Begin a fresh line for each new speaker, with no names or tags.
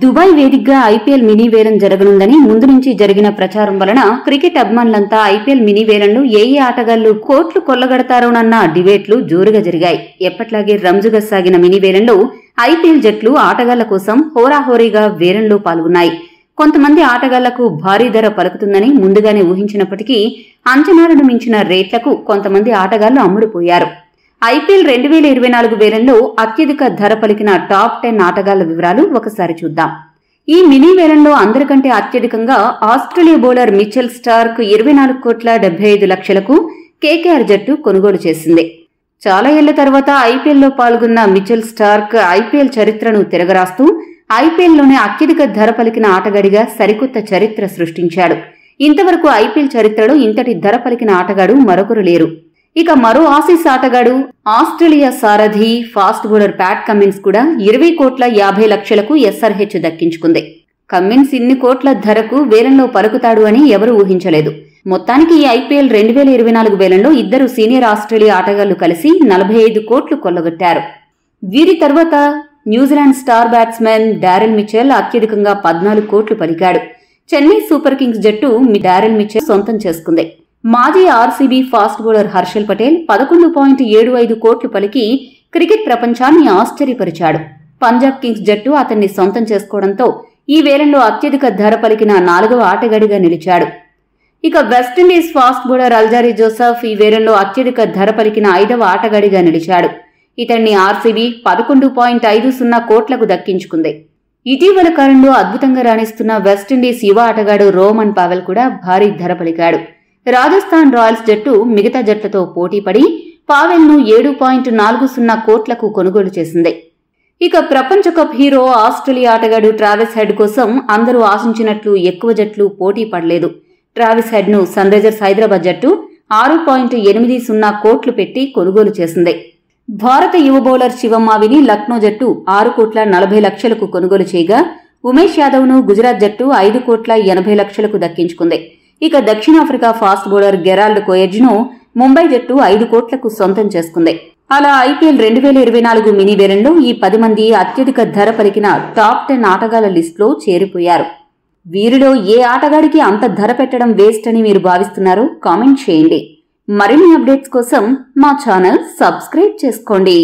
Dubai వేదికగా IPL mini వేలం జరగనుందని ముందు నుంచి జరిగిన ప్రచారం వలన క్రికెట్ అభిమానులంతా ఐపీఎల్ మినీ వేలంలో ఏ ఆటగాళ్లు కోట్లు కొల్లగడతారోనన్న డిబేట్లు జోరుగా జరిగాయి. ఎప్పట్లాగే రంజుగా సాగిన మినీ వేలంలో ఐపీఎల్ జట్లు ఆటగాళ్ల కోసం హోరాహోరీగా వేలంలో పాల్గొన్నాయి. కొంతమంది ఆటగాళ్లకు భారీ ధర పలుకుతుందని ముందుగానే ఊహించినప్పటికీ అంచనాలను మించిన రేట్లకు కొంతమంది ఆటగాళ్లు అమ్ముడుపోయారు. ఐపీఎల్ 2024 వేలంలో అత్యధిక ధర పలికిన టాప్ 10 ఆటగాళ్ల వివరాలు ఒకసారి చూద్దాం. ఈ మినీ వేలంలో అందరికంటే అత్యధికంగా ఆస్ట్రేలియా బౌలర్ మిచెల్ స్టార్క్ 24,75,00,000కు కేకేఆర్ జట్టు కొనుగోలు చేసింది. చాలా ఏళ్ల తర్వాత ఐపీఎల్లో పాల్గొన్న మిచెల్ స్టార్క్ ఐపీఎల్ చరిత్రను తిరగరాస్తూ ఐపీఎల్లోనే అత్యధిక ధర పలికిన ఆటగాడిగా సరికొత్త చరిత్ర సృష్టించాడు. ఇంతవరకు ఐపీఎల్ చరిత్రలో ఇంతటి ధర పలికిన ఆటగాడు మరొకరు లేరు. ఇక మరో ఆసీస్ ఆటగాడు ఆస్ట్రేలియా సారథి ఫాస్ట్ బౌలర్ ప్యాట్ కమిన్స్ కూడా 20,50,00,000కు ఎస్ఆర్హెచ్ దక్కించుకుంది. కమిన్స్ ఇన్ని కోట్ల ధరకు వేలంలో పలుకుతాడు అని ఎవరూ ఊహించలేదు. మొత్తానికి ఈ ఐపీఎల్ 2024 వేలంలో ఇద్దరు సీనియర్ ఆస్ట్రేలియా ఆటగాళ్లు కలిసి 45 కోట్లు కొల్లగొట్టారు. వీరి తర్వాత New Zealand star batsmen Daryl Mitchell అత్యధికంగా 14 కోట్లు పలికాడు. చెన్నై సూపర్ కింగ్స్ జట్టు డారెల్ మిచెల్ సొంతం చేసుకుంది. మాజీ RCB fast bowler Harshal Patel 11.75 కోట్లు పలికి క్రికెట్ ప్రపంచాన్ని ఆశ్చర్యపరిచాడు. పంజాబ్ కింగ్స్ జట్టు అతన్ని సొంతం చేసుకోవడంతో ఈ వేలంలో అత్యధిక ధర పలికిన 4వ ఆటగాడిగా నిలిచాడు. ఇక West Indies fast bowler Alzarri Joseph ఈ వేలంలో అత్యధిక ధర పలికిన 5వ ఆటగాడిగా నిలిచాడు. ఇతన్ని ఆర్సీబీ 11.50 కోట్లకు దక్కించుకుంది. ఇటీవల కాలంలో అద్భుతంగా రాణిస్తున్న వెస్టిండీస్ యువ ఆటగాడు రోమన్ పావెల్ కూడా భారీ ధర పలికాడు. రాజస్థాన్ రాయల్స్ జట్టు మిగతా జట్లతో పోటీపడి పావెల్ను 7.40 కోట్లకు కొనుగోలు చేసింది. ఇక ప్రపంచ కప్ హీరో ఆస్ట్రేలియా ఆటగాడు ట్రావిస్ హెడ్ కోసం అందరూ ఆశించినట్లు ఎక్కువ జట్లు పోటీ పడలేదు. ట్రావిస్ హెడ్ ను సన్ రైజర్స్ హైదరాబాద్ జట్టు 6.80 కోట్లు పెట్టి కొనుగోలు చేసింది. భారత యువ బౌలర్ శివమ్మావిని లక్నో జట్టు 6,40,00,000కు కొనుగోలు చేయగా ఉమేష్ యాదవ్ ను గుజరాత్ జట్టు 5,80,00,000కు దక్కించుకుంది. ఇక దక్షిణాఫ్రికా ఫాస్ట్ బౌలర్ గెరాల్డ్ కోయెజ్ ను ముంబై జట్టు 5 కోట్లకు సొంతం చేసుకుంది. అలా ఐపీఎల్ 2024 మినీ వేలంలో ఈ 10 మంది అత్యధిక ధర పలికిన టాప్ 10 ఆటగాళ్ల లిస్టులో చేరిపోయారు. వీరిలో ఏ ఆటగాడికి అంత ధర పెట్టడం వేస్ట్ అని మీరు భావిస్తున్నారో కామెంట్ చేయండి. మరిన్ని అప్డేట్స్ కోసం మా ఛానల్ సబ్స్క్రైబ్ చేసుకోండి.